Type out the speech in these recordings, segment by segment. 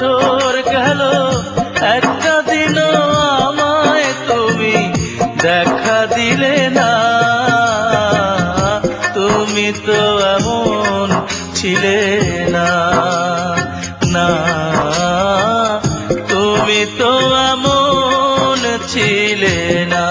বছর গেল, একটা দিনও আমায় তুমি দেখা দিলে না। তুমি তো এমন ছিলে না, না তুমি তো এমন ছিলে না।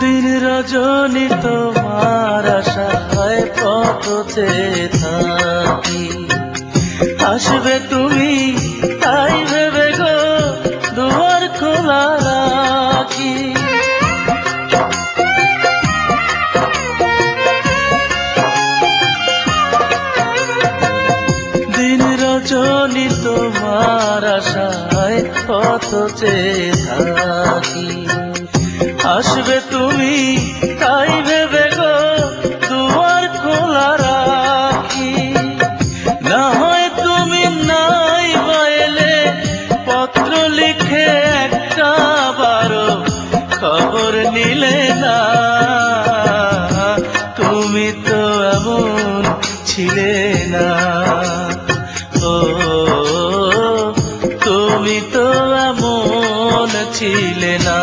দিন রজনী তোমার আশায় পথে থাকি, আসবে তুমি তাই ভেবে গো দুয়ার খোলা রাখি। দিন রজনী তোমার আশায় পথে থাকি, আসবে তুমি তাই ভেবে গো দুয়ার খোলা রাখি। না হয় তুমি নাই বাইলে পত্র লিখে একটা বারো খবর নিলে না। তুমি তো এমন ছিলে না, ও তুমি তো এমন ছিলে না।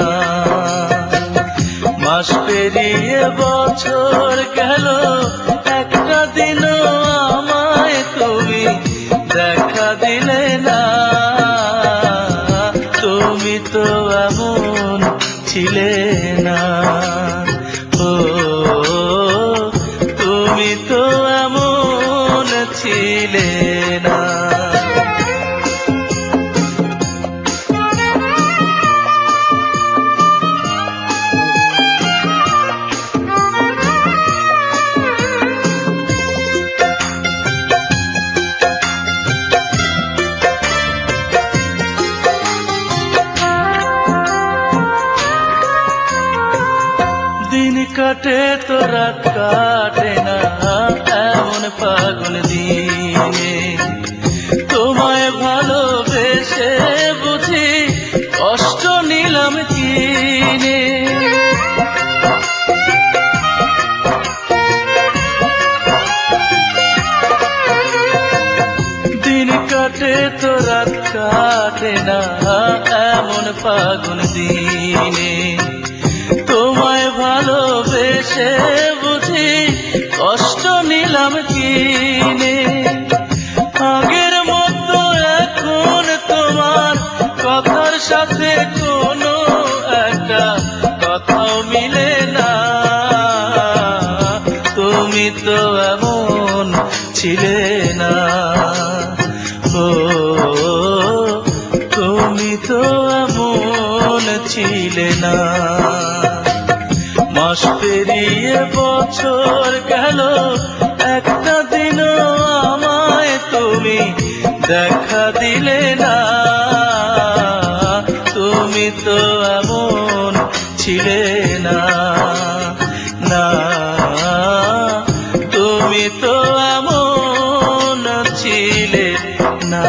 মাস পেরিয়ে বছর গেল, একটা দিনও আমায় তুমি দেখা দিলে না। তুমি তো এমন ছিলে না, ও তুমি তো এমন ছিলে না। দিন কাটে তো রাত কাটে না এমন ফাগুন দিনে, তোমায় ভালোবেসে বুঝি কষ্ট নিলাম কিনে। দিন কাটে তো রাত কাটে না এমন ফাগুন দিনে, তোমায় ভালোবেসে বুঝি কষ্ট নিলাম কিনে। আগের মতো এখন তোমার কথার সাথে কোনো একটা কথাও মিলে না। তুমি তো এমন ছিলে না, ও তুমি তো এমন ছিলে না। মাস পেরিয়ে বছর গেল, একটা দিনও আমায় তুমি দেখা দিলে না। তুমি তো এমন ছিলে না, না তুমি তো এমন ছিলে না।